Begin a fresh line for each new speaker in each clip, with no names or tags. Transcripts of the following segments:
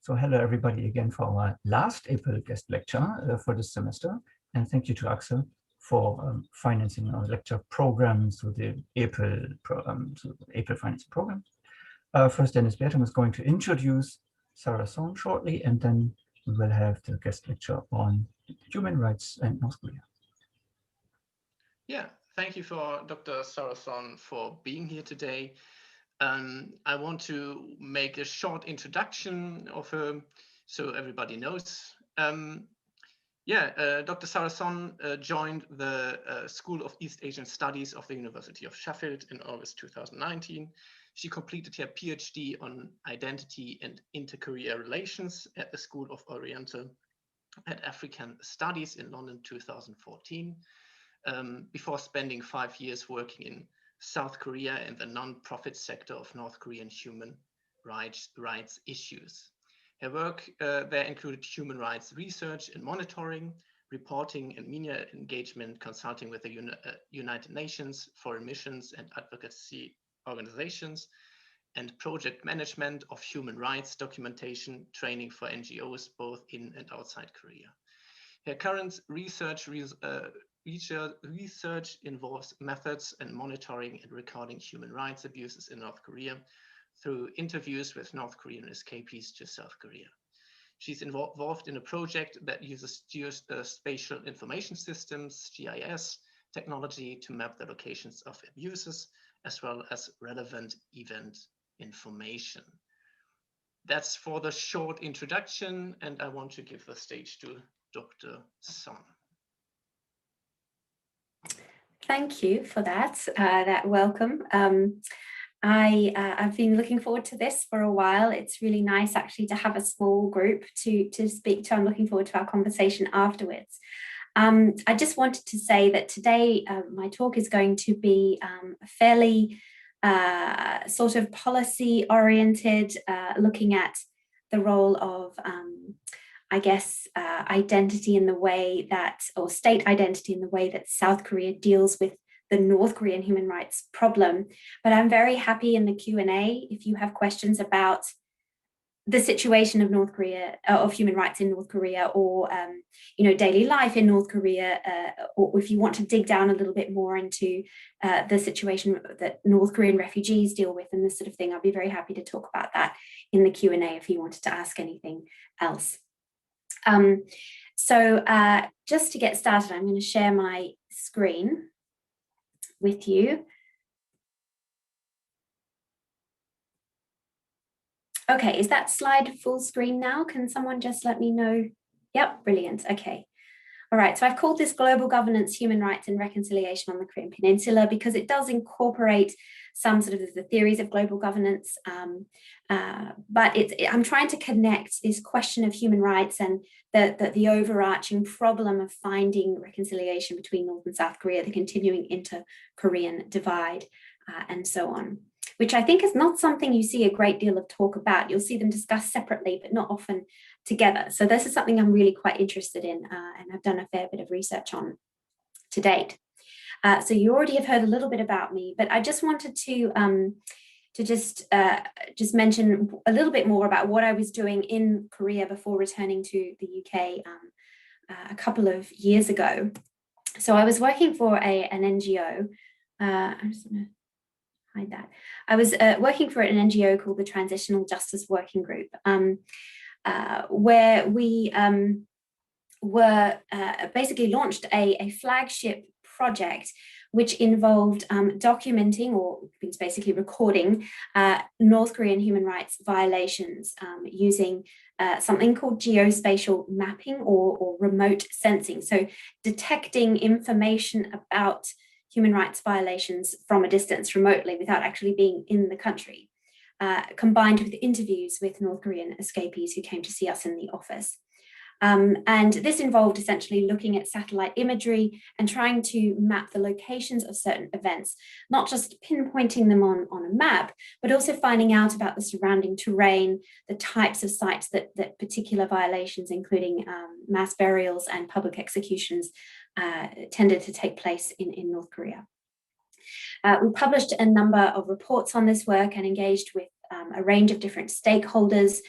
So hello everybody again for our last EPEL guest lecture for this semester. And thank you to AKSE for financing our lecture program through the EPEL financing program. First, Dennis Bertram is going to introduce Sarah Son shortly, and then we will have the guest lecture on human rights and North Korea.
Yeah, thank you for Dr. Sarah Son for being here today. I want to make a short introduction of her so everybody knows. Dr. Sarah Son joined the School of East Asian Studies of the University of Sheffield in August 2019. She completed her PhD on Identity and Inter-Korea Relations at the School of Oriental and African Studies in London 2014, before spending 5 years working in South Korea and the non-profit sector of North Korean human rights issues. Her work there included human rights research and monitoring, reporting and media engagement, consulting with the United Nations, foreign missions and advocacy organizations, and project management of human rights documentation training for NGOs both in and outside Korea. Her current research involves methods and monitoring and recording human rights abuses in North Korea through interviews with North Korean escapees to South Korea. She's involved in a project that uses geospatial information systems, GIS, technology to map the locations of abuses, as well as relevant event information. That's for the short introduction, and I want to give the stage to Dr. Son.
Thank you for that welcome. I've been looking forward to this for a while. It's really nice actually to have a small group to speak to. I'm looking forward to our conversation afterwards. I just wanted to say that today my talk is going to be fairly sort of policy oriented, looking at the role of identity in the way that, or state identity in the way that South Korea deals with the North Korean human rights problem. But I'm very happy in the Q&A if you have questions about the situation of North Korea, of human rights in North Korea, or daily life in North Korea, or if you want to dig down a little bit more into the situation that North Korean refugees deal with and this sort of thing. I'll be very happy to talk about that in the Q&A if you wanted to ask anything else. Just to get started, I'm going to share my screen with you. Okay, is that slide full screen now? Can someone just let me know? Yep, brilliant. Okay. All right, so I've called this Global Governance, Human Rights and Reconciliation on the Korean Peninsula because it does incorporate some sort of the theories of global governance, but I'm trying to connect this question of human rights and the overarching problem of finding reconciliation between North and South Korea, the continuing inter-Korean divide, and so on, which I think is not something you see a great deal of talk about. You'll see them discussed separately, but not often together. So this is something I'm really quite interested in, and I've done a fair bit of research on to date. So you already have heard a little bit about me, but I just wanted to just mention a little bit more about what I was doing in Korea before returning to the UK a couple of years ago. So I was working for an NGO. I'm just going to hide that. I was working for an NGO called the Transitional Justice Working Group, where we were basically launched a flagship project which involved documenting, or basically recording, North Korean human rights violations using something called geospatial mapping or remote sensing. So detecting information about human rights violations from a distance remotely without actually being in the country, combined with interviews with North Korean escapees who came to see us in the office. And this involved essentially looking at satellite imagery and trying to map the locations of certain events, not just pinpointing them on a map, but also finding out about the surrounding terrain, the types of sites that particular violations, including mass burials and public executions, tended to take place in North Korea. We published a number of reports on this work and engaged with a range of different stakeholders,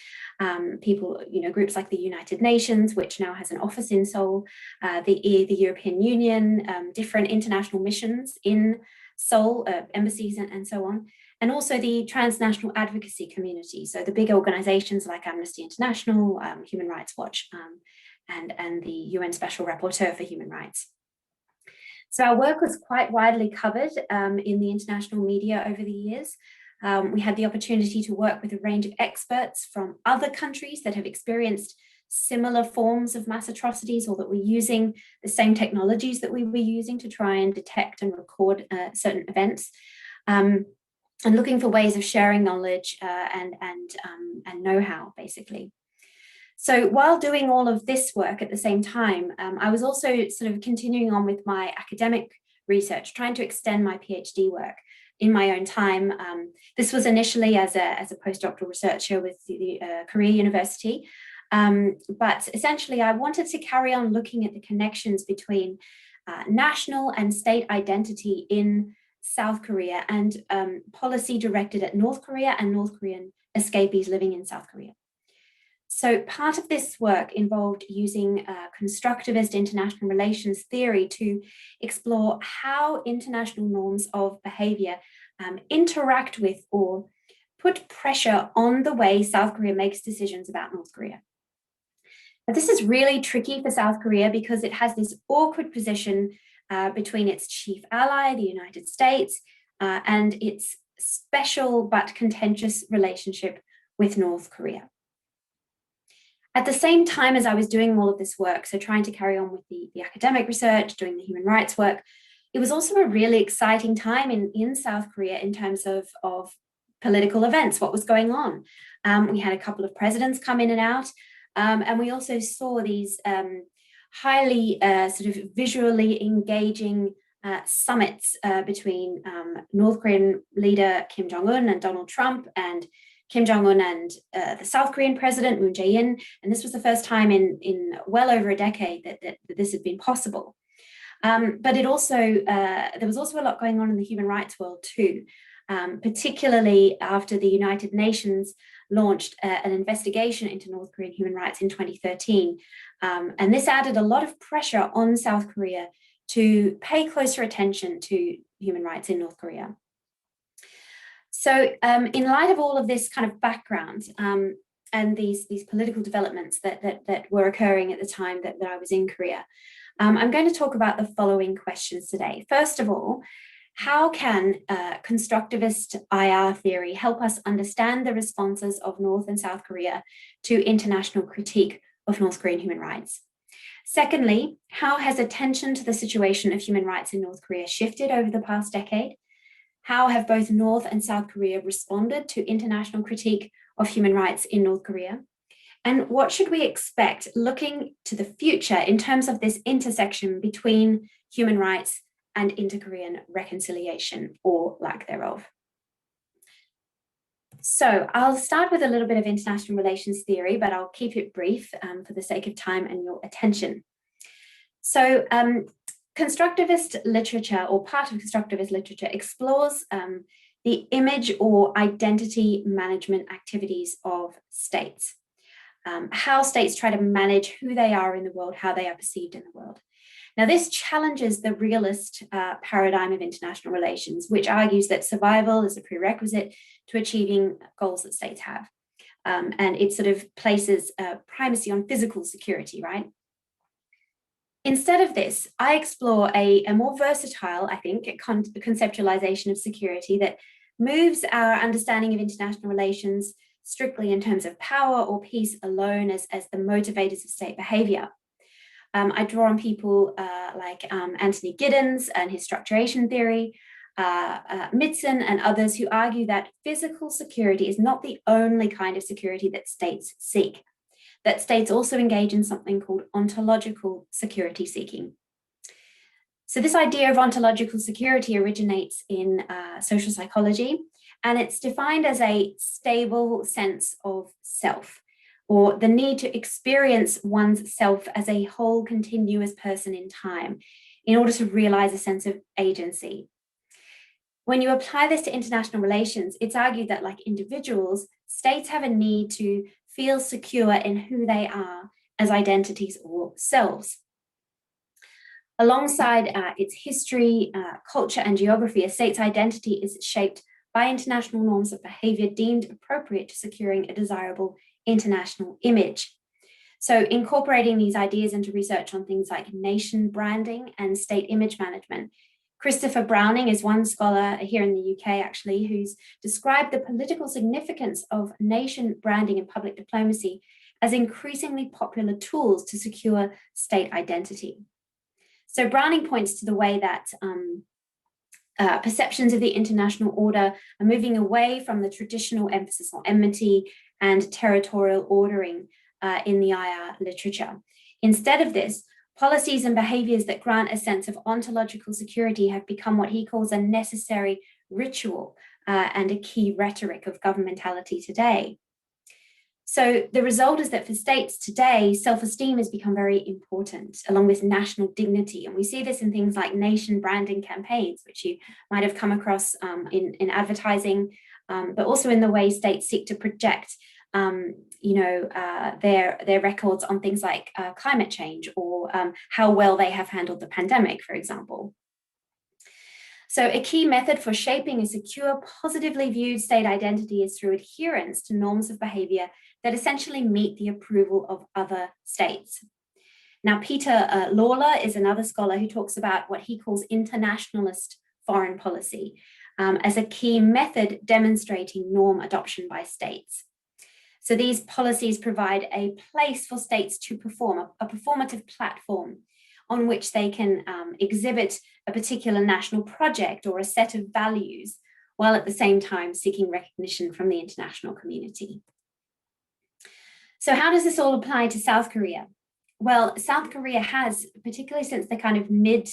people, groups like the United Nations, which now has an office in Seoul, the European Union, different international missions in Seoul, embassies and so on, and also the transnational advocacy community. So the big organizations like Amnesty International, Human Rights Watch, and the UN Special Rapporteur for Human Rights. So our work was quite widely covered in the international media over the years. We had the opportunity to work with a range of experts from other countries that have experienced similar forms of mass atrocities, or that were using the same technologies that we were using to try and detect and record certain events, and looking for ways of sharing knowledge and know-how, basically. So while doing all of this work at the same time, I was also sort of continuing on with my academic research, trying to extend my PhD work in my own time. This was initially as a postdoctoral researcher with the Ruhr-Universität, but essentially I wanted to carry on looking at the connections between national and state identity in South Korea and policy directed at North Korea and North Korean escapees living in South Korea. So part of this work involved using constructivist international relations theory to explore how international norms of behavior interact with or put pressure on the way South Korea makes decisions about North Korea. But this is really tricky for South Korea because it has this awkward position between its chief ally, the United States, and its special but contentious relationship with North Korea. At the same time as I was doing all of this work, so trying to carry on with the academic research, doing the human rights work, it was also a really exciting time in South Korea in terms of political events, what was going on. We had a couple of presidents come in and out, and we also saw these highly sort of visually engaging summits between North Korean leader Kim Jong-un and Donald Trump, and Kim Jong-un and the South Korean president, Moon Jae-in. And this was the first time in well over a decade that this had been possible. But it also, there was also a lot going on in the human rights world too, particularly after the United Nations launched an investigation into North Korean human rights in 2013. And this added a lot of pressure on South Korea to pay closer attention to human rights in North Korea. So in light of all of this kind of background and these political developments that were occurring at the time that I was in Korea, I'm going to talk about the following questions today. First of all, how can constructivist IR theory help us understand the responses of North and South Korea to international critique of North Korean human rights? Secondly, how has attention to the situation of human rights in North Korea shifted over the past decade? How have both North and South Korea responded to international critique of human rights in North Korea? And what should we expect looking to the future in terms of this intersection between human rights and inter-Korean reconciliation, or lack thereof? So I'll start with a little bit of international relations theory, but I'll keep it brief for the sake of time and your attention. So constructivist literature, or part of constructivist literature, explores the image or identity management activities of states, how states try to manage who they are in the world, how they are perceived in the world. Now, this challenges the realist paradigm of international relations, which argues that survival is a prerequisite to achieving goals that states have. And it sort of places primacy on physical security, right? Instead of this, I explore a more versatile, I think, conceptualization of security that moves our understanding of international relations strictly in terms of power or peace alone as the motivators of state behavior. I draw on people like Anthony Giddens and his structuration theory, Mitzen and others who argue that physical security is not the only kind of security that states seek, that states also engage in something called ontological security seeking. So this idea of ontological security originates in social psychology, and it's defined as a stable sense of self, or the need to experience one's self as a whole continuous person in time in order to realize a sense of agency. When you apply this to international relations, it's argued that, like individuals, states have a need to feel secure in who they are as identities or selves. Alongside its history, culture, and geography, a state's identity is shaped by international norms of behavior deemed appropriate to securing a desirable international image. So incorporating these ideas into research on things like nation branding and state image management, Christopher Browning is one scholar here in the UK, actually, who's described the political significance of nation branding and public diplomacy as increasingly popular tools to secure state identity. So Browning points to the way that perceptions of the international order are moving away from the traditional emphasis on enmity and territorial ordering in the IR literature. Instead of this, policies and behaviors that grant a sense of ontological security have become what he calls a necessary ritual and a key rhetoric of governmentality today. So the result is that for states today, self-esteem has become very important, along with national dignity. And we see this in things like nation branding campaigns, which you might have come across in advertising, but also in the way states seek to project their records on things like climate change or how well they have handled the pandemic, for example. So a key method for shaping a secure, positively viewed state identity is through adherence to norms of behavior that essentially meet the approval of other states. Now, Peter Lawler is another scholar who talks about what he calls internationalist foreign policy as a key method demonstrating norm adoption by states. So these policies provide a place for states to perform, a performative platform on which they can exhibit a particular national project or a set of values, while at the same time seeking recognition from the international community. So how does this all apply to South Korea? Well, South Korea has, particularly since the kind of mid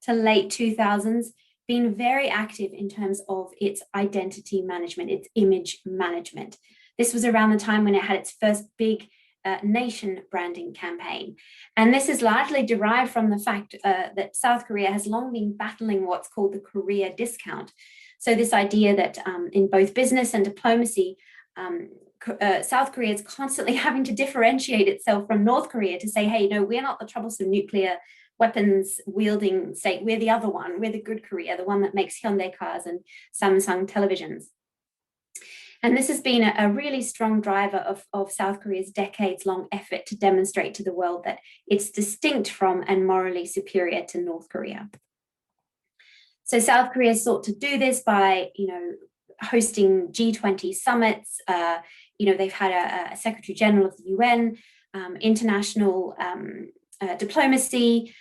to late 2000s, been very active in terms of its identity management, its image management. This was around the time when it had its first big nation branding campaign. And this is largely derived from the fact that South Korea has long been battling what's called the Korea discount. So this idea that in both business and diplomacy, South Korea is constantly having to differentiate itself from North Korea to say, hey, no, we're not the troublesome nuclear weapons wielding state, we're the other one, we're the good Korea, the one that makes Hyundai cars and Samsung televisions. And this has been a really strong driver of South Korea's decades-long effort to demonstrate to the world that it's distinct from and morally superior to North Korea. So South Korea sought to do this by, hosting G20 summits. They've had a Secretary General of the UN, international diplomacy,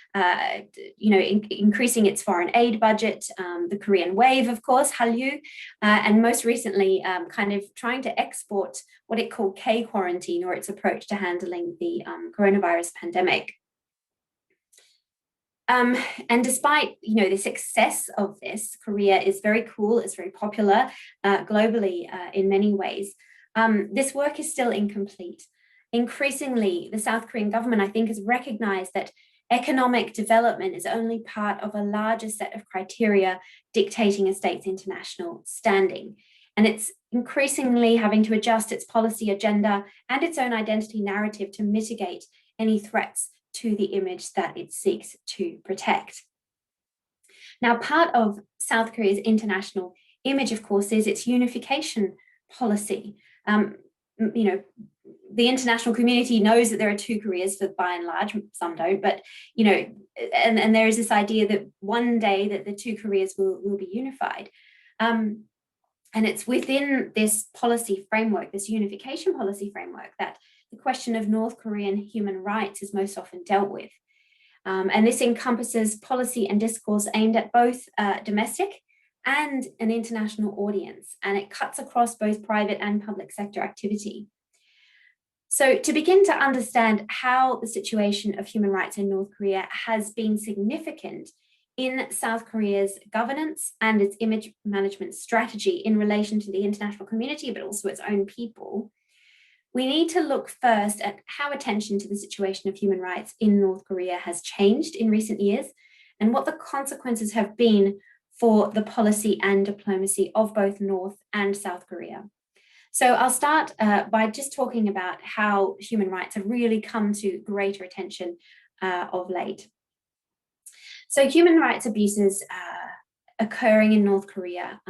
increasing its foreign aid budget, the Korean wave, of course, Hallyu, and most recently, kind of trying to export what it called K-quarantine, or its approach to handling the coronavirus pandemic. And despite, the success of this, Korea is very cool, it's very popular globally in many ways. This work is still incomplete. Increasingly, the South Korean government, I think, has recognized that economic development is only part of a larger set of criteria dictating a state's international standing. And it's increasingly having to adjust its policy agenda and its own identity narrative to mitigate any threats to the image that it seeks to protect. Now, part of South Korea's international image, of course, is its unification policy. The international community knows that there are two Koreas, by and large, some don't, but, and there is this idea that one day that the two Koreas will be unified. And it's within this policy framework, this unification policy framework, that the question of North Korean human rights is most often dealt with. And this encompasses policy and discourse aimed at both domestic and an international audience, and it cuts across both private and public sector activity. So to begin to understand how the situation of human rights in North Korea has been significant in South Korea's governance and its image management strategy in relation to the international community, but also its own people, we need to look first at how attention to the situation of human rights in North Korea has changed in recent years and what the consequences have been for the policy and diplomacy of both North and South Korea. So I'll start by just talking about how human rights have really come to greater attention of late. So human rights abuses occurring in North Korea,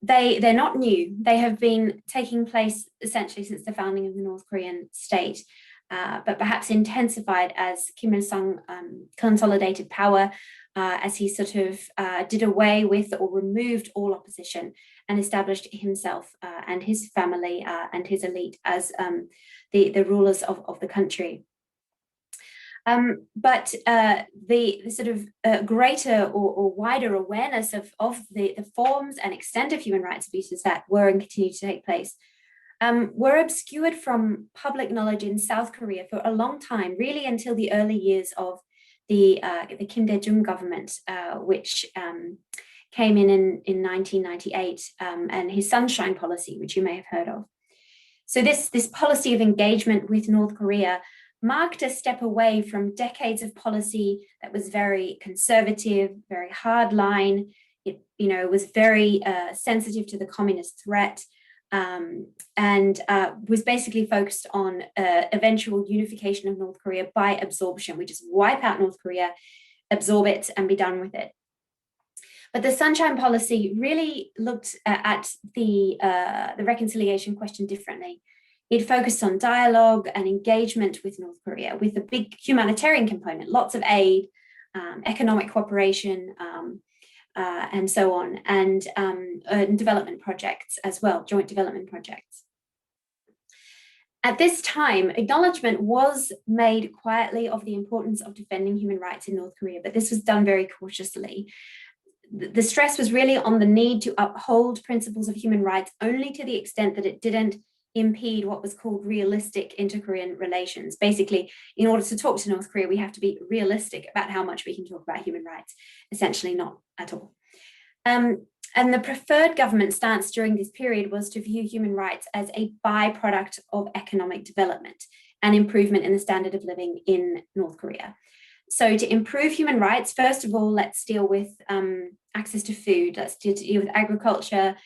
they're not new. They have been taking place essentially since the founding of the North Korean state, but perhaps intensified as Kim Il-sung consolidated power, as he sort of did away with or removed all opposition and established himself and his family and his elite as the rulers of the country. But the sort of greater or wider awareness of the forms and extent of human rights abuses that were and continue to take place were obscured from public knowledge in South Korea for a long time, really until the early years of the Kim Dae-jung government, which came in 1998, and his Sunshine Policy, which you may have heard of. So this policy of engagement with North Korea marked a step away from decades of policy that was very conservative, very hardline. It, was very sensitive to the communist threat, and was basically focused on eventual unification of North Korea by absorption. We just wipe out North Korea, absorb it, and be done with it. But the Sunshine Policy really looked at the reconciliation question differently. It focused on dialogue and engagement with North Korea, with a big humanitarian component, lots of aid, economic cooperation, and so on, and development projects as well, joint development projects. At this time, acknowledgement was made quietly of the importance of defending human rights in North Korea, but this was done very cautiously. The stress was really on the need to uphold principles of human rights only to the extent that it didn't impede what was called realistic inter-Korean relations. Basically, in order to talk to North Korea, we have to be realistic about how much we can talk about human rights, essentially not at all. And the preferred government stance during this period was to view human rights as a byproduct of economic development and improvement in the standard of living in North Korea. So to improve human rights, first of all, let's deal with access to food, let's deal with agriculture,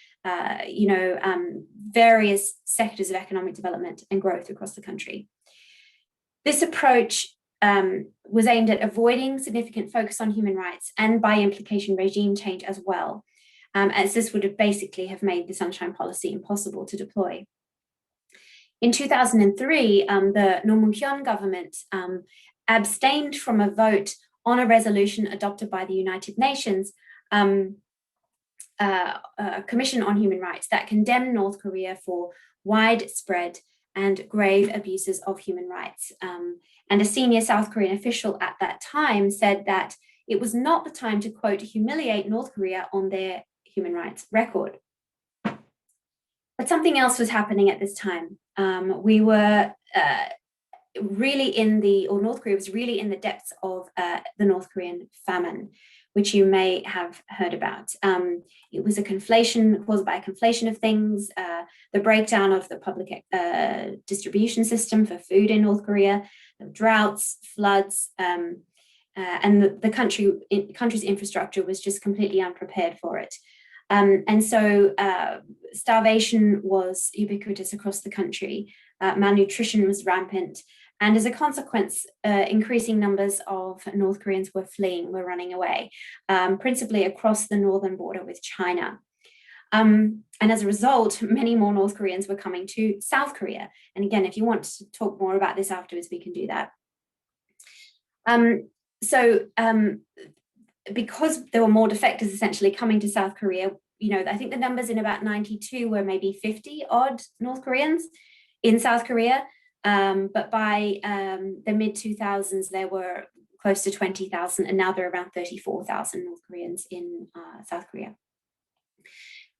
various sectors of economic development and growth across the country. This approach was aimed at avoiding significant focus on human rights and by implication regime change as well, as this would have basically have made the Sunshine Policy impossible to deploy. In 2003, the Roh Moo-hyun government abstained from a vote on a resolution adopted by the United Nations Commission on Human Rights that condemned North Korea for widespread and grave abuses of human rights. And a senior South Korean official at that time said that it was not the time to, quote, humiliate North Korea on their human rights record. But something else was happening at this time. We were North Korea was really in the depths of the North Korean famine, which you may have heard about. It was caused by a conflation of things, the breakdown of the public distribution system for food in North Korea, droughts, floods, and the country's infrastructure was just completely unprepared for it. And so starvation was ubiquitous across the country. Malnutrition was rampant. And as a consequence, increasing numbers of North Koreans were running away, principally across the northern border with China. And as a result, many more North Koreans were coming to South Korea. And again, if you want to talk more about this afterwards, we can do that. Because there were more defectors essentially coming to South Korea, I think the numbers in about 92 were maybe 50 odd North Koreans in South Korea. But by the mid-2000s, there were close to 20,000, and now there are around 34,000 North Koreans in South Korea.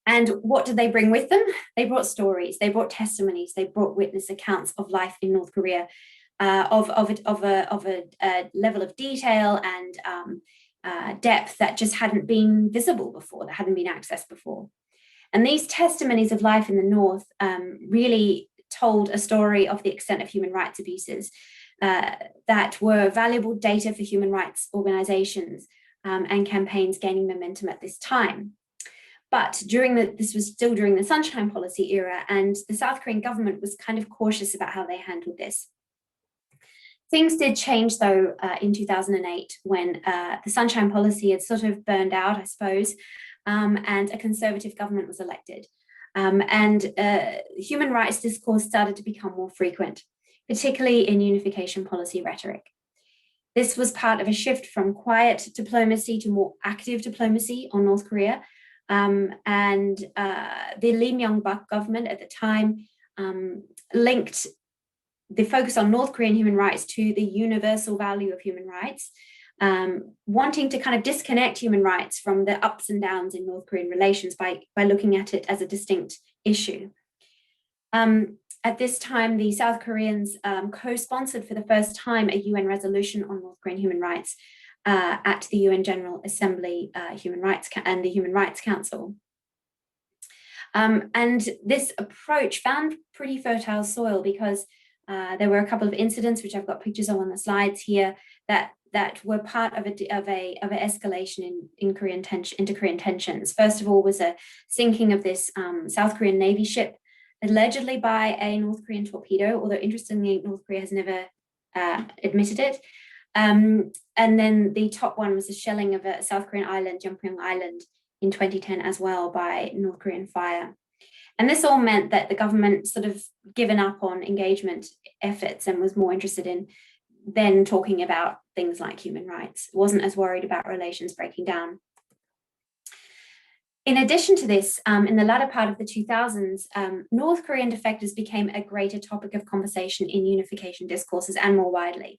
And what did they bring with them? They brought stories, they brought testimonies, they brought witness accounts of life in North Korea, of a level of detail and depth that just hadn't been visible before, that hadn't been accessed before. And these testimonies of life in the North really told a story of the extent of human rights abuses that were valuable data for human rights organizations and campaigns gaining momentum at this time. But this was still during the Sunshine Policy era, and the South Korean government was kind of cautious about how they handled this. Things did change, though, in 2008 when the Sunshine Policy had sort of burned out, I suppose, and a conservative government was elected. Human rights discourse started to become more frequent, particularly in unification policy rhetoric. This was part of a shift from quiet diplomacy to more active diplomacy on North Korea. The Lee Myung-bak government at the time linked the focus on North Korean human rights to the universal value of human rights, wanting to kind of disconnect human rights from the ups and downs in North Korean relations by looking at it as a distinct issue. At this time, the South Koreans co-sponsored for the first time a UN resolution on North Korean human rights at the UN General Assembly and the Human Rights Council. And this approach found pretty fertile soil because there were a couple of incidents, which I've got pictures of on the slides here, that were part of an escalation in Korean into Korean tensions. First of all was a sinking of this South Korean Navy ship, allegedly by a North Korean torpedo, although interestingly, North Korea has never admitted it. And then the top one was the shelling of a South Korean island, Jeonpyeong Island, in 2010 as well by North Korean fire. And this all meant that the government sort of given up on engagement efforts and was more interested in then talking about things like human rights. It wasn't as worried about relations breaking down. In addition to this, in the latter part of the 2000s, North Korean defectors became a greater topic of conversation in unification discourses and more widely.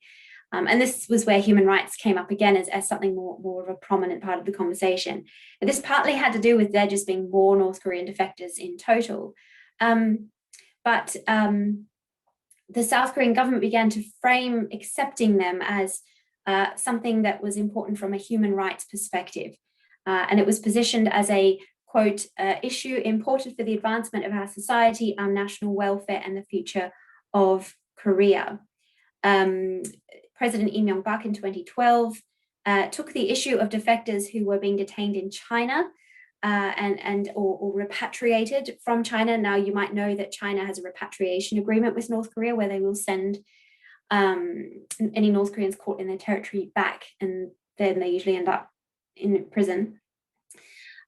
And this was where human rights came up again as something more of a prominent part of the conversation. And this partly had to do with there just being more North Korean defectors in total. But the South Korean government began to frame accepting them as something that was important from a human rights perspective. And it was positioned as a, quote, issue important for the advancement of our society, our national welfare, and the future of Korea. President Lee Myung-bak in 2012 took the issue of defectors who were being detained in China or repatriated from China. Now, you might know that China has a repatriation agreement with North Korea where they will send any North Koreans caught in their territory back, and then they usually end up in prison.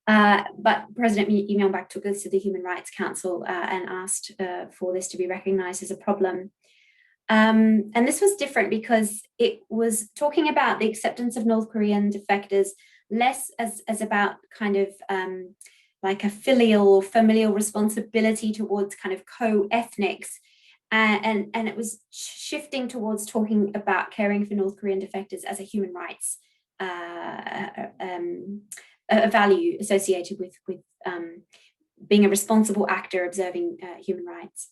But President Lee Myung-bak took this to the Human Rights Council and asked for this to be recognized as a problem. And this was different because it was talking about the acceptance of North Korean defectors less as about kind of like a familial responsibility towards kind of co-ethnics. And it was shifting towards talking about caring for North Korean defectors as a human rights a value associated with being a responsible actor observing human rights.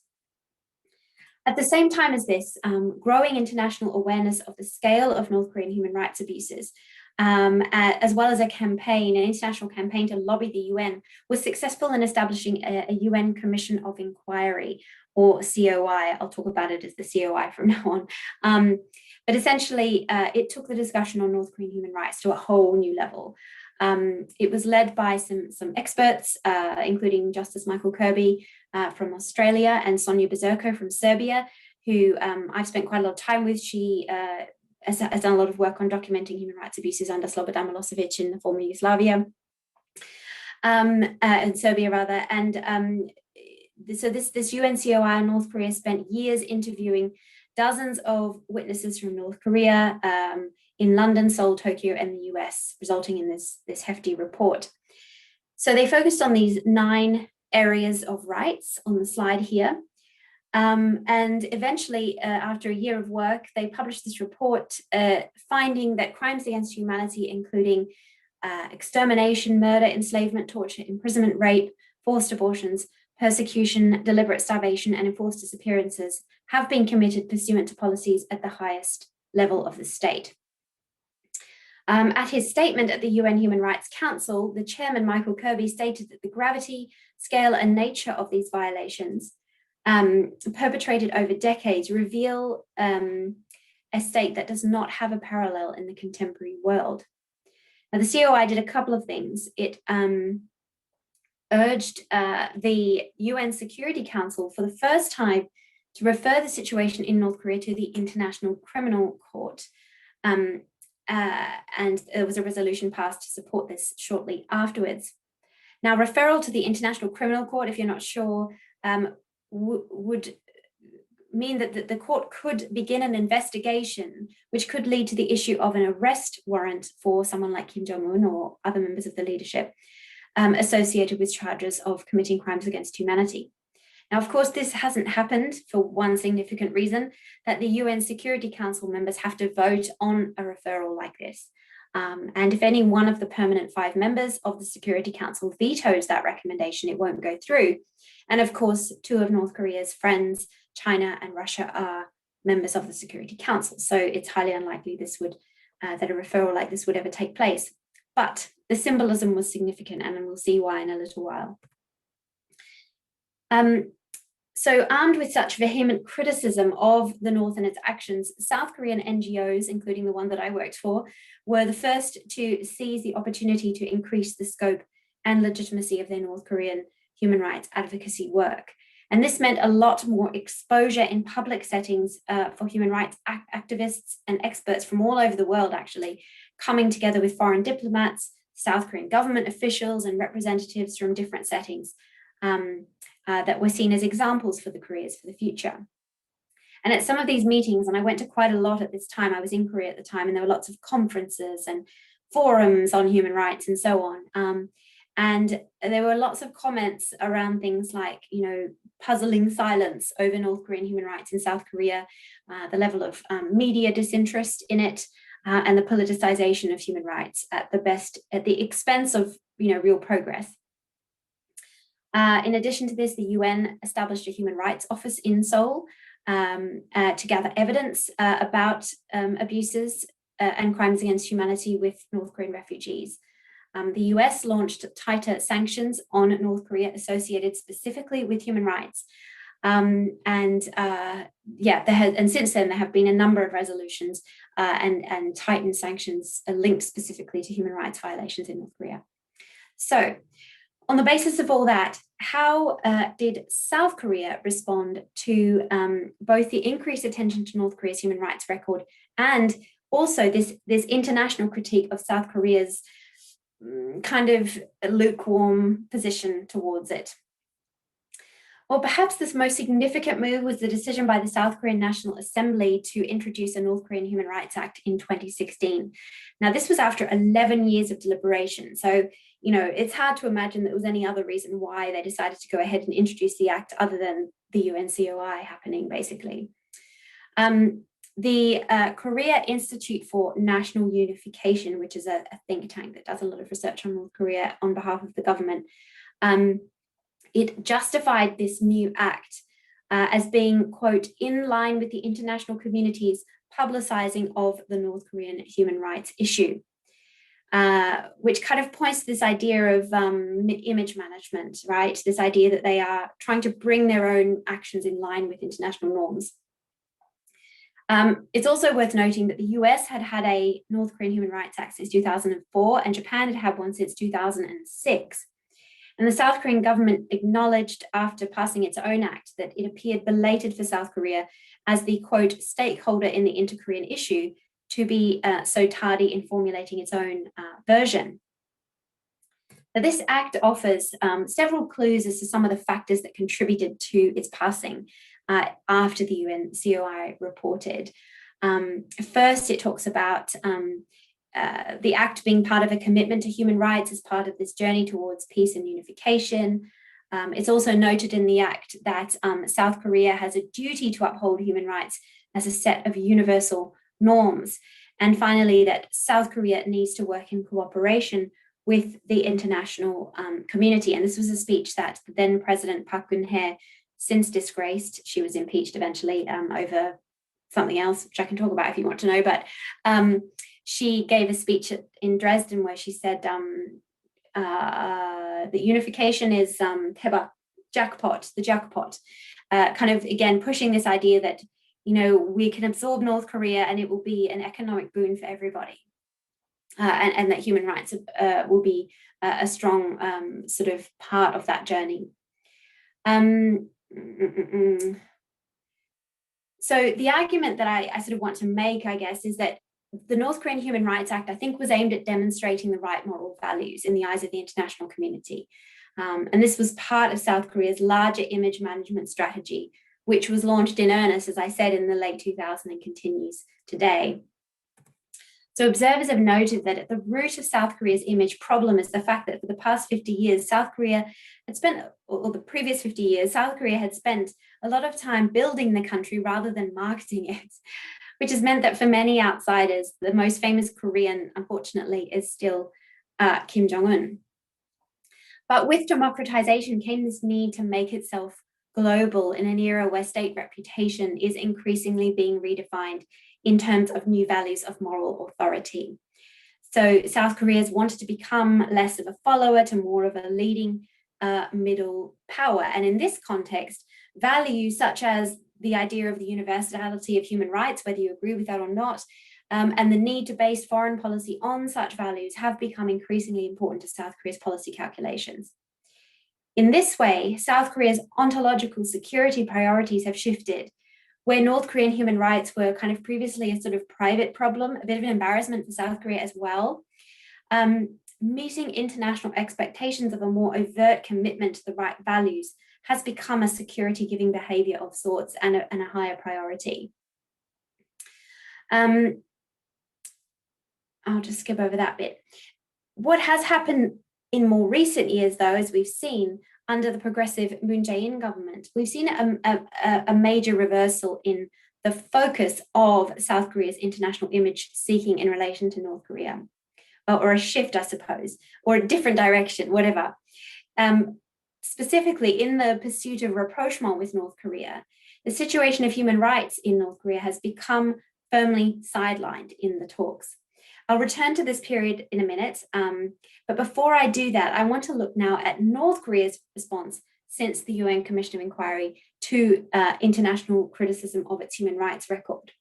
At the same time as this, growing international awareness of the scale of North Korean human rights abuses, as well as an international campaign to lobby the UN, was successful in establishing a UN Commission of Inquiry, or COI. I'll talk about it as the COI from now on. But essentially, it took the discussion on North Korean human rights to a whole new level. It was led by some experts, including Justice Michael Kirby from Australia and Sonia Bezerko from Serbia, who I've spent quite a lot of time with. She has done a lot of work on documenting human rights abuses under Slobodan Milosevic in the former Yugoslavia, in Serbia rather. And so this UN COI in North Korea spent years interviewing dozens of witnesses from North Korea, in London, Seoul, Tokyo, and the US, resulting in this hefty report. So they focused on these 9 areas of rights on the slide here. And eventually, after a year of work, they published this report finding that crimes against humanity, including extermination, murder, enslavement, torture, imprisonment, rape, forced abortions, persecution, deliberate starvation, and enforced disappearances have been committed pursuant to policies at the highest level of the state. At his statement at the UN Human Rights Council, the chairman, Michael Kirby, stated that the gravity, scale, and nature of these violations perpetrated over decades reveal a state that does not have a parallel in the contemporary world. Now, the COI did a couple of things. It urged the UN Security Council for the first time to refer the situation in North Korea to the International Criminal Court. And there was a resolution passed to support this shortly afterwards. Now, referral to the International Criminal Court, if you're not sure, would mean that the court could begin an investigation, which could lead to the issue of an arrest warrant for someone like Kim Jong-un or other members of the leadership associated with charges of committing crimes against humanity. Now, of course, this hasn't happened for one significant reason, that the UN Security Council members have to vote on a referral like this. And if any one of the permanent 5 members of the Security Council vetoes that recommendation, it won't go through. And of course, 2 of North Korea's friends, China and Russia, are members of the Security Council. So it's highly unlikely that a referral like this would ever take place. But the symbolism was significant, and we'll see why in a little while. So armed with such vehement criticism of the North and its actions, South Korean NGOs, including the one that I worked for, were the first to seize the opportunity to increase the scope and legitimacy of their North Korean human rights advocacy work. And this meant a lot more exposure in public settings for human rights activists and experts from all over the world, actually, coming together with foreign diplomats, South Korean government officials, and representatives from different settings that were seen as examples for the Koreas for the future. And at some of these meetings, and I went to quite a lot at this time, I was in Korea at the time, and there were lots of conferences and forums on human rights and so on. And there were lots of comments around things like, puzzling silence over North Korean human rights in South Korea, the level of media disinterest in it, and the politicization of human rights at the expense of, real progress. In addition to this, the UN established a human rights office in Seoul to gather evidence about abuses and crimes against humanity with North Korean refugees. The US launched tighter sanctions on North Korea associated specifically with human rights. And since then there have been a number of resolutions and tightened sanctions linked specifically to human rights violations in North Korea. So, on the basis of all that, how did South Korea respond to both the increased attention to North Korea's human rights record and also this international critique of South Korea's kind of lukewarm position towards it? Well, perhaps this most significant move was the decision by the South Korean National Assembly to introduce a North Korean Human Rights Act in 2016. Now, this was after 11 years of deliberation. So, it's hard to imagine that there was any other reason why they decided to go ahead and introduce the act other than the UNCOI happening, basically. The Korea Institute for National Unification, which is a think tank that does a lot of research on North Korea on behalf of the government, it justified this new act as being, quote, in line with the international community's publicizing of the North Korean human rights issue, which kind of points to this idea of image management, right? This idea that they are trying to bring their own actions in line with international norms. It's also worth noting that the US had had a North Korean Human Rights Act since 2004, and Japan had had one since 2006. And the South Korean government acknowledged after passing its own act that it appeared belated for South Korea as the, quote, stakeholder in the inter-Korean issue to be so tardy in formulating its own version. Now, this act offers several clues as to some of the factors that contributed to its passing after the UNCOI reported. First, it talks about the act being part of a commitment to human rights as part of this journey towards peace and unification. It's also noted in the act that South Korea has a duty to uphold human rights as a set of universal norms. And finally, that South Korea needs to work in cooperation with the international community. And this was a speech that then President Park Geun-hye, since disgraced, she was impeached eventually over something else, which I can talk about if you want to know, but she gave a speech in Dresden where she said that unification is the jackpot, kind of, again, pushing this idea that, we can absorb North Korea and it will be an economic boon for everybody. and that human rights will be a strong sort of part of that journey. So the argument that I sort of want to make, I guess, is that the North Korean Human Rights Act, I think, was aimed at demonstrating the right moral values in the eyes of the international community. And this was part of South Korea's larger image management strategy, which was launched in earnest, as I said, in the late 2000s and continues today. So observers have noted that at the root of South Korea's image problem is the fact that for the past 50 years, South Korea had spent, or the previous 50 years, South Korea had spent a lot of time building the country rather than marketing it, which has meant that for many outsiders, the most famous Korean, unfortunately, is still Kim Jong-un. But with democratization came this need to make itself global in an era where state reputation is increasingly being redefined in terms of new values of moral authority. So South Korea's wanted to become less of a follower to more of a leading middle power. And in this context, values such as the idea of the universality of human rights, whether you agree with that or not, and the need to base foreign policy on such values have become increasingly important to South Korea's policy calculations. In this way, South Korea's ontological security priorities have shifted, where North Korean human rights were kind of previously a sort of private problem, a bit of an embarrassment for South Korea as well. Meeting international expectations of a more overt commitment to the right values has become a security-giving behavior of sorts and a higher priority. I'll just skip over that bit. What has happened in more recent years, though, as we've seen under the progressive Moon Jae-in government, we've seen a major reversal in the focus of South Korea's international image seeking in relation to North Korea, or a shift, I suppose, or a different direction, whatever. Specifically, in the pursuit of rapprochement with North Korea, the situation of human rights in North Korea has become firmly sidelined in the talks. I'll return to this period in a minute, but before I do that, I want to look now at North Korea's response since the UN Commission of Inquiry to international criticism of its human rights record.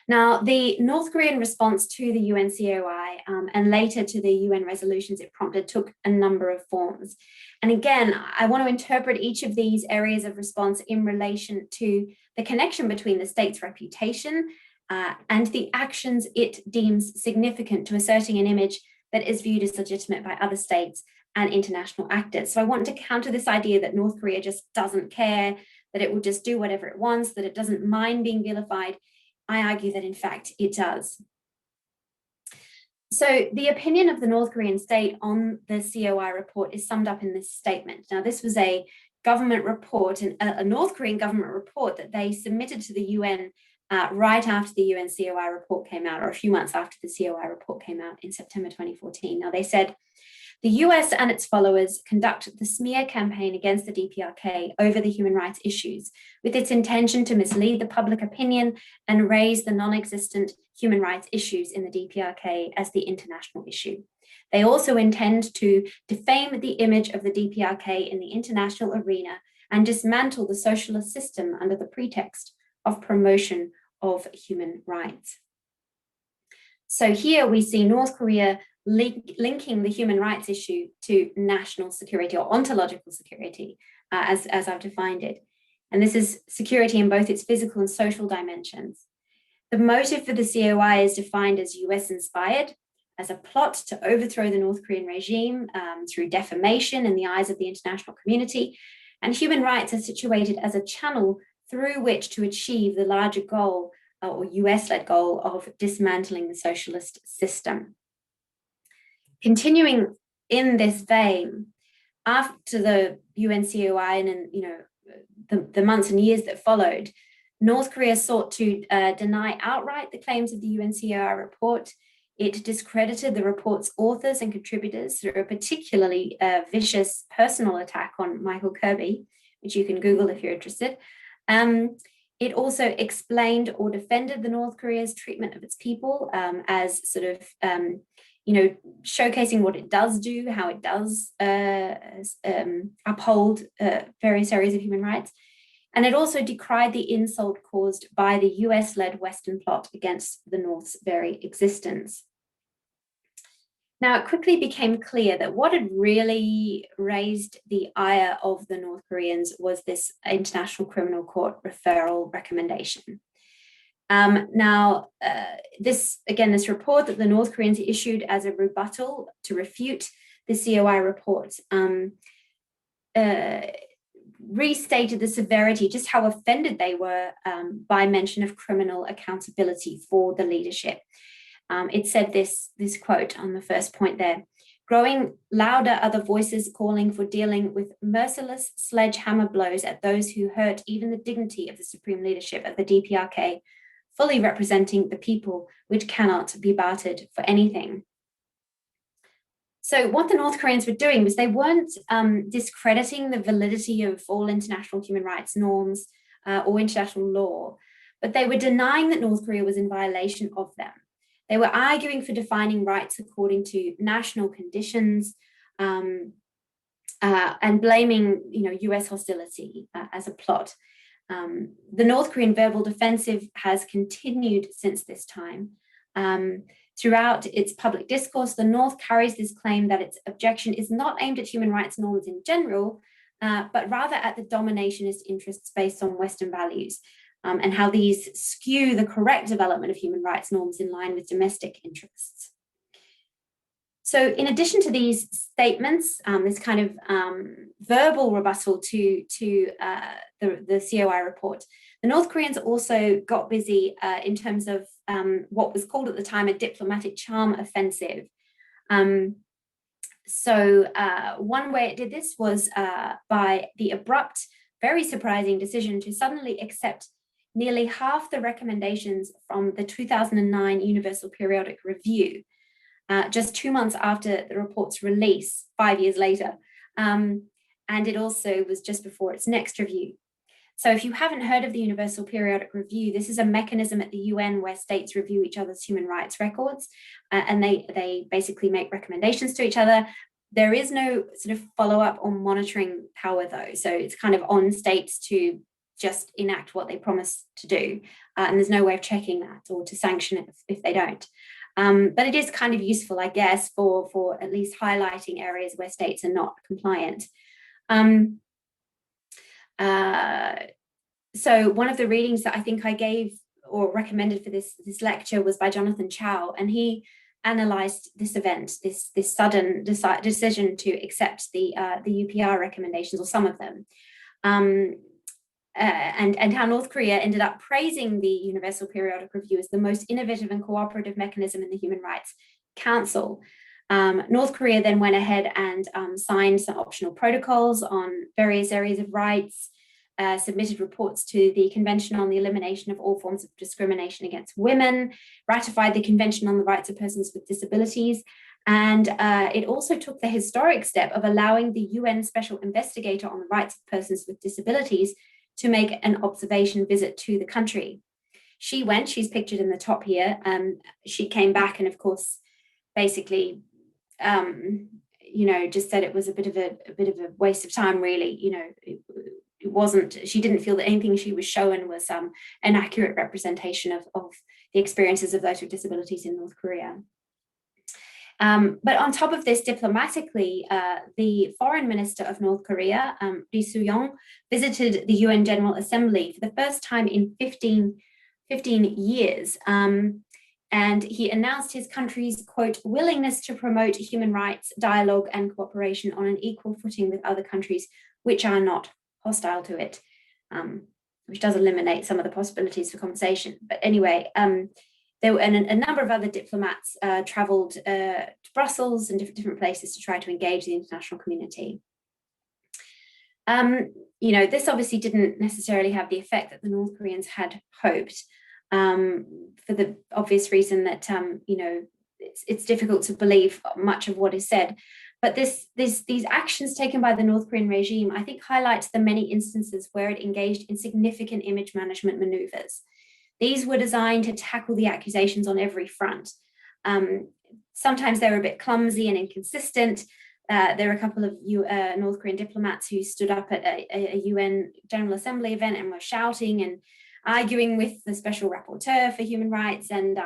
Now, the North Korean response to the UN COI and later to the UN resolutions it prompted took a number of forms. And again, I want to interpret each of these areas of response in relation to the connection between the state's reputation and the actions it deems significant to asserting an image that is viewed as legitimate by other states and international actors. So I want to counter this idea that North Korea just doesn't care, that it will just do whatever it wants, that it doesn't mind being vilified. I argue that in fact it does. So the opinion of the North Korean state on the COI report is summed up in this statement. Now, this was a government report, a North Korean government report that they submitted to the UN right after the UN COI report came out, or a few months after the COI report came out in September 2014. Now, they said, the US and its followers conduct the smear campaign against the DPRK over the human rights issues with its intention to mislead the public opinion and raise the non-existent human rights issues in the DPRK as the international issue. They also intend to defame the image of the DPRK in the international arena and dismantle the socialist system under the pretext of promotion of human rights. So here we see North Korea linking the human rights issue to national security or ontological security, as I've defined it. And this is security in both its physical and social dimensions. The motive for the COI is defined as US-inspired, as a plot to overthrow the North Korean regime through defamation in the eyes of the international community. And human rights are situated as a channel through which to achieve the larger goal or US-led goal of dismantling the socialist system. Continuing in this vein, after the UN COI and the months and years that followed, North Korea sought to deny outright the claims of the UN COI report. It discredited the report's authors and contributors through a particularly vicious personal attack on Michael Kirby, which you can Google if you're interested. It also explained or defended the North Korea's treatment of its people as sort of, showcasing what it does do, how it does uphold various areas of human rights. And it also decried the insult caused by the US-led Western plot against the North's very existence. Now, it quickly became clear that what had really raised the ire of the North Koreans was this International Criminal Court referral recommendation. This report that the North Koreans issued as a rebuttal to refute the COI report restated the severity, just how offended they were by mention of criminal accountability for the leadership. It said this quote on the first point there: growing louder are the voices calling for dealing with merciless sledgehammer blows at those who hurt even the dignity of the supreme leadership of the DPRK, fully representing the people, which cannot be bartered for anything. So what the North Koreans were doing was they weren't discrediting the validity of all international human rights norms or international law, but they were denying that North Korea was in violation of them. They were arguing for defining rights according to national conditions and blaming, US hostility as a plot. The North Korean verbal defensive has continued since this time. Throughout its public discourse, the North carries this claim that its objection is not aimed at human rights norms in general, but rather at the dominationist interests based on Western values, and how these skew the correct development of human rights norms in line with domestic interests. So in addition to these statements, this kind of verbal rebuttal to the COI report, the North Koreans also got busy in terms of what was called at the time a diplomatic charm offensive. So one way it did this was by the abrupt, very surprising decision to suddenly accept nearly half the recommendations from the 2009 Universal Periodic Review, just 2 months after the report's release, 5 years later. And it also was just before its next review. So if you haven't heard of the Universal Periodic Review, this is a mechanism at the UN where states review each other's human rights records, and they basically make recommendations to each other. There is no sort of follow-up or monitoring power though. So it's kind of on states to just enact what they promise to do. And there's no way of checking that or to sanction it if they don't. But it is kind of useful, I guess, for at least highlighting areas where states are not compliant. So one of the readings that I think I gave or recommended for this lecture was by Jonathan Chow, and he analysed this event, this sudden decision to accept the UPR recommendations, or some of them, and how North Korea ended up praising the Universal Periodic Review as the most innovative and cooperative mechanism in the Human Rights Council. North Korea then went ahead and signed some optional protocols on various areas of rights, submitted reports to the Convention on the Elimination of All Forms of Discrimination Against Women, ratified the Convention on the Rights of Persons with Disabilities, and it also took the historic step of allowing the UN Special Investigator on the Rights of Persons with Disabilities to make an observation visit to the country. She went, she's pictured in the top here, she came back and of course, basically, just said it was a bit of a waste of time, really. It wasn't, she didn't feel that anything she was shown was an accurate representation of the experiences of those with disabilities in North Korea. But on top of this, diplomatically, the foreign minister of North Korea, Ri Soo-young, visited the UN General Assembly for the first time in 15 years. And he announced his country's, quote, willingness to promote human rights, dialogue and cooperation on an equal footing with other countries which are not hostile to it, which does eliminate some of the possibilities for conversation. But anyway, there were a number of other diplomats traveled to Brussels and different places to try to engage the international community. This obviously didn't necessarily have the effect that the North Koreans had hoped, for the obvious reason that it's difficult to believe much of what is said. But these actions taken by the North Korean regime, I think, highlights the many instances where it engaged in significant image management maneuvers. These were designed to tackle the accusations on every front. Sometimes they were a bit clumsy and inconsistent. There were a couple of North Korean diplomats who stood up at a UN General Assembly event and were shouting and arguing with the special rapporteur for human rights, and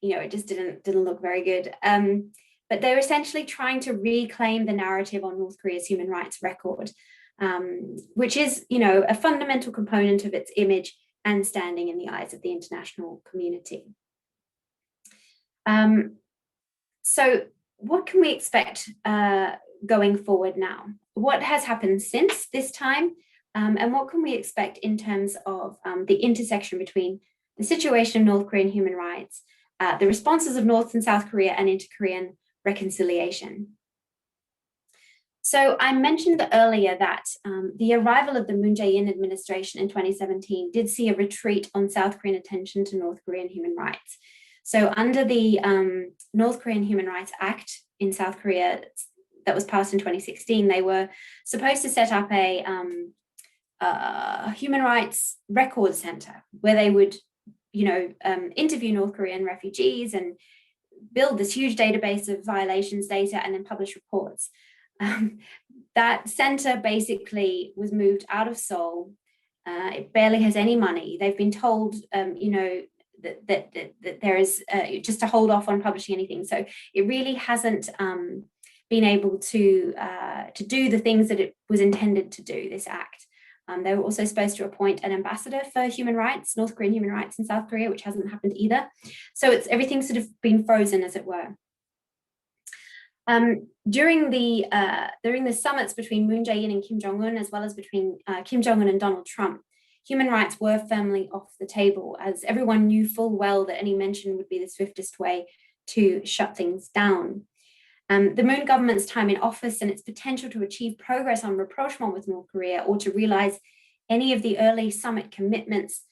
it just didn't look very good. but they're essentially trying to reclaim the narrative on North Korea's human rights record, which is, you know, a fundamental component of its image and standing in the eyes of the international community. So what can we expect going forward now? What has happened since this time? And what can we expect in terms of the intersection between the situation of North Korean human rights, the responses of North and South Korea, and inter-Korean reconciliation? So I mentioned earlier that the arrival of the Moon Jae-in administration in 2017 did see a retreat on South Korean attention to North Korean human rights. So under the North Korean Human Rights Act in South Korea that was passed in 2016, they were supposed to set up a human rights record center where they would, you know, interview North Korean refugees and build this huge database of violations data and then publish reports. That center basically was moved out of Seoul. It barely has any money. They've been told, you know, that there is just to hold off on publishing anything. So it really hasn't been able to do the things that it was intended to do, this act. They were also supposed to appoint an ambassador for human rights, North Korean human rights in South Korea, which hasn't happened either. So everything's sort of been frozen, as it were. During the summits between Moon Jae-in and Kim Jong-un, as well as between Kim Jong-un and Donald Trump, human rights were firmly off the table, as everyone knew full well that any mention would be the swiftest way to shut things down. The Moon government's time in office and its potential to achieve progress on rapprochement with North Korea, or to realize any of the early summit commitments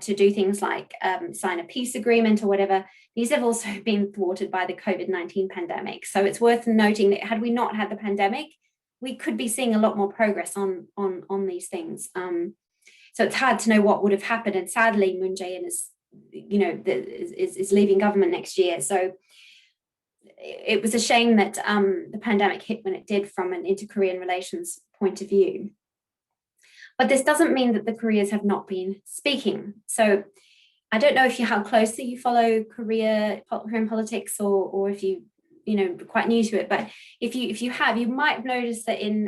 to do things like sign a peace agreement or whatever, these have also been thwarted by the COVID-19 pandemic. So it's worth noting that had we not had the pandemic, we could be seeing a lot more progress on these things. So it's hard to know what would have happened. And sadly, Moon Jae-in is, you know, is leaving government next year. So it was a shame that the pandemic hit when it did from an inter-Korean relations point of view. But this doesn't mean that the Koreas have not been speaking. So I don't know how closely you follow Korean politics, or if you know, quite new to it, but if you have, you might have noticed that in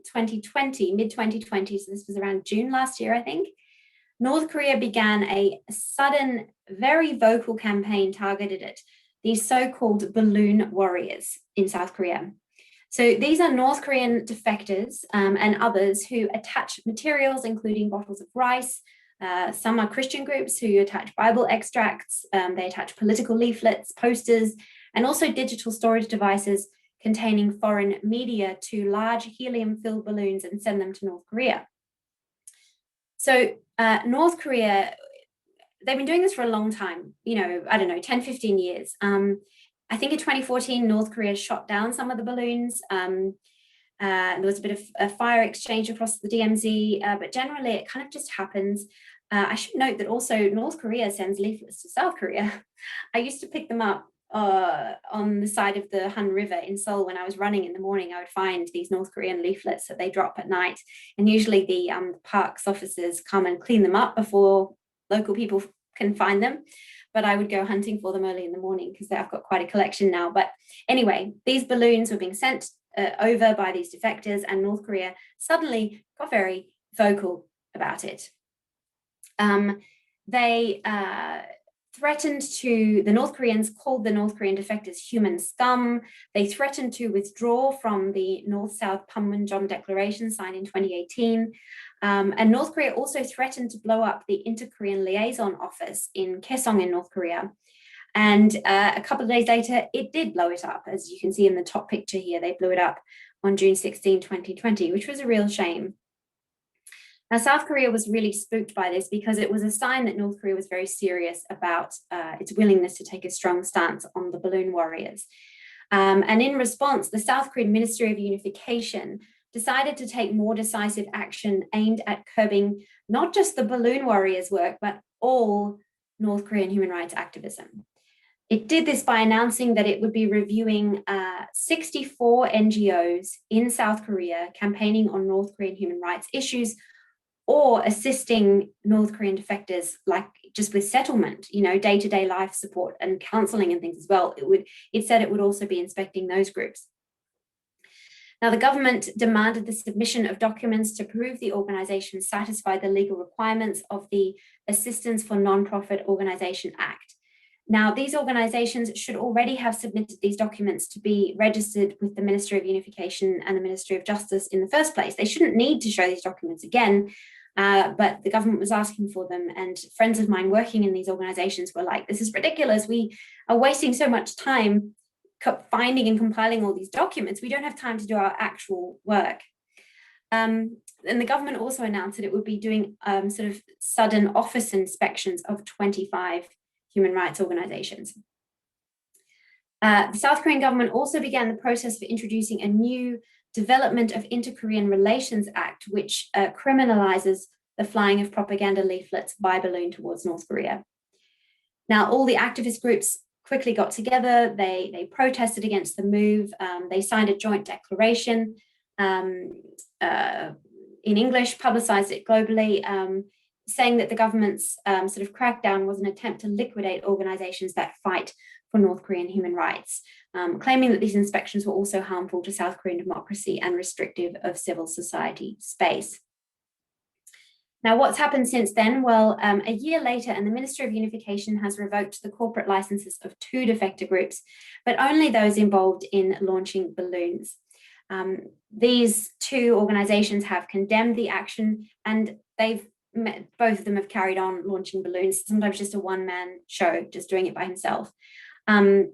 2020, mid-2020, so this was around June last year, I think, North Korea began a sudden, very vocal campaign targeted at these so-called balloon warriors in South Korea. So these are North Korean defectors and others who attach materials, including bottles of rice. Some are Christian groups who attach Bible extracts. They attach political leaflets, posters, and also digital storage devices containing foreign media to large helium-filled balloons and send them to North Korea. So North Korea, they've been doing this for a long time, you know, I don't know, 10, 15 years. I think in 2014, North Korea shot down some of the balloons. There was a bit of a fire exchange across the DMZ, but generally it kind of just happens. I should note that also North Korea sends leaflets to South Korea. I used to pick them up on the side of the Han River in Seoul. When I was running in the morning, I would find these North Korean leaflets that they drop at night. And usually the parks officers come and clean them up before local people can find them. But I would go hunting for them early in the morning because I've got quite a collection now. But anyway, these balloons were being sent over by these defectors, and North Korea suddenly got very vocal about it. They threatened to, the North Koreans called the North Korean defectors human scum. They threatened to withdraw from the North-South Panmunjom Declaration signed in 2018. And North Korea also threatened to blow up the Inter-Korean Liaison Office in Kaesong in North Korea. And a couple of days later, it did blow it up. As you can see in the top picture here, they blew it up on June 16, 2020, which was a real shame. Now, South Korea was really spooked by this because it was a sign that North Korea was very serious about its willingness to take a strong stance on the balloon warriors. And in response, the South Korean Ministry of Unification decided to take more decisive action aimed at curbing not just the balloon warriors' work, but all North Korean human rights activism. It did this by announcing that it would be reviewing 64 NGOs in South Korea campaigning on North Korean human rights issues, or assisting North Korean defectors, like just with settlement, day-to-day life support and counseling and things as well. It said it would also be inspecting those groups. Now, the government demanded the submission of documents to prove the organization satisfied the legal requirements of the Assistance for Non-Profit Organization Act. Now, these organizations should already have submitted these documents to be registered with the Ministry of Unification and the Ministry of Justice in the first place. They shouldn't need to show these documents again, but the government was asking for them. And friends of mine working in these organizations were like, this is ridiculous. We are wasting so much time finding and compiling all these documents. We don't have time to do our actual work. And the government also announced that it would be doing sort of sudden office inspections of 25 human rights organizations. The South Korean government also began the process of introducing a new Development of Inter-Korean Relations Act, which criminalizes the flying of propaganda leaflets by balloon towards North Korea. Now, all the activist groups quickly got together, they protested against the move, they signed a joint declaration in English, publicized it globally, saying that the government's sort of crackdown was an attempt to liquidate organizations that fight for North Korean human rights, claiming that these inspections were also harmful to South Korean democracy and restrictive of civil society space. Now, what's happened since then? Well, a year later, and the Ministry of Unification has revoked the corporate licenses of 2 defector groups, but only those involved in launching balloons. These 2 organizations have condemned the action, and both of them have carried on launching balloons, sometimes just a one-man show, just doing it by himself. And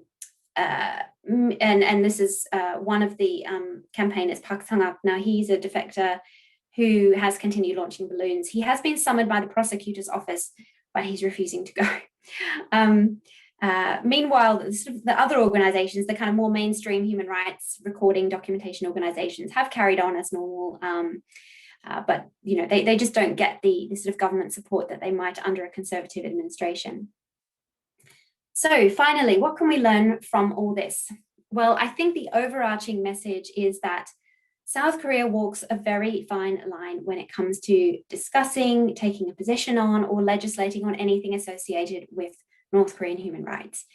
this is one of the campaigners, Park Sang-ak. Now, he's a defector who has continued launching balloons. He has been summoned by the prosecutor's office, but he's refusing to go. Meanwhile, the other organizations, the kind of more mainstream human rights recording documentation organizations, have carried on as normal, but they just don't get the sort of government support that they might under a conservative administration. So finally, what can we learn from all this? Well, I think the overarching message is that South Korea walks a very fine line when it comes to discussing, taking a position on, or legislating on anything associated with North Korean human rights.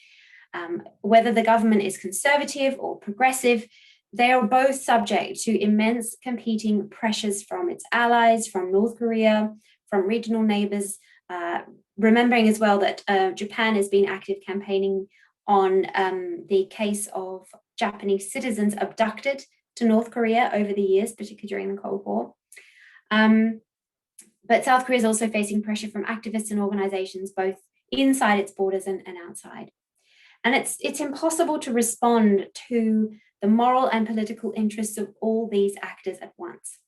Whether the government is conservative or progressive, they are both subject to immense competing pressures from its allies, from North Korea, from regional neighbors, remembering as well that Japan has been active campaigning on the case of Japanese citizens abducted to North Korea over the years, particularly during the Cold War. But South Korea is also facing pressure from activists and organizations, both inside its borders and outside. And it's impossible to respond to the moral and political interests of all these actors at once.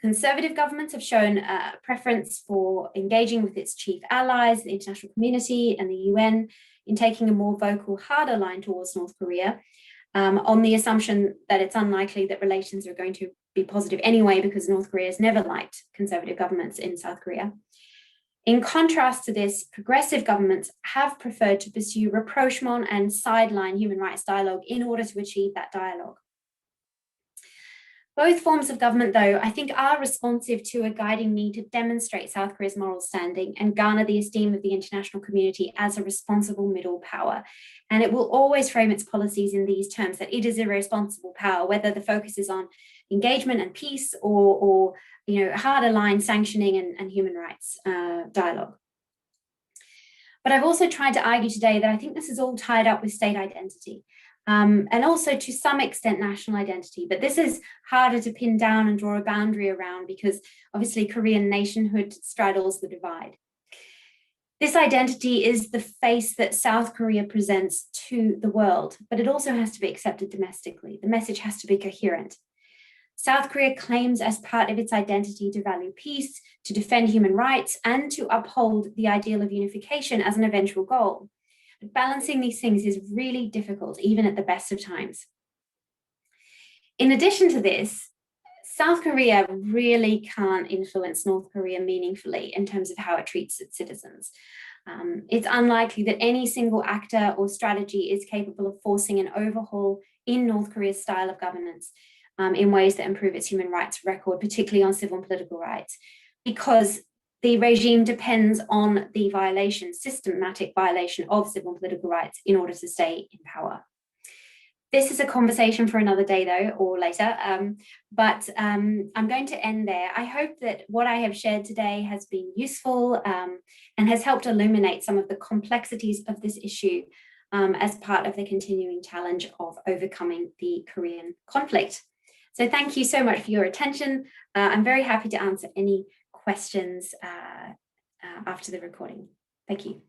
Conservative governments have shown a preference for engaging with its chief allies, the international community and the UN, in taking a more vocal, harder line towards North Korea, on the assumption that it's unlikely that relations are going to be positive anyway, because North Korea has never liked conservative governments in South Korea. In contrast to this, progressive governments have preferred to pursue rapprochement and sideline human rights dialogue in order to achieve that dialogue. Both forms of government, though, I think are responsive to a guiding need to demonstrate South Korea's moral standing and garner the esteem of the international community as a responsible middle power. And it will always frame its policies in these terms, that it is a responsible power, whether the focus is on engagement and peace or harder line sanctioning and human rights dialogue. But I've also tried to argue today that I think this is all tied up with state identity. And also to some extent national identity, but this is harder to pin down and draw a boundary around because obviously Korean nationhood straddles the divide. This identity is the face that South Korea presents to the world, but it also has to be accepted domestically. The message has to be coherent. South Korea claims as part of its identity to value peace, to defend human rights, and to uphold the ideal of unification as an eventual goal. But balancing these things is really difficult, even at the best of times. In addition to this, South Korea really can't influence North Korea meaningfully in terms of how it treats its citizens. It's unlikely that any single actor or strategy is capable of forcing an overhaul in North Korea's style of governance in ways that improve its human rights record, particularly on civil and political rights. because the regime depends on the systematic violation of civil and political rights in order to stay in power. This is a conversation for another day though, or later, but I'm going to end there. I hope that what I have shared today has been useful and has helped illuminate some of the complexities of this issue as part of the continuing challenge of overcoming the Korean conflict. So thank you so much for your attention. I'm very happy to answer any questions after the recording. Thank you.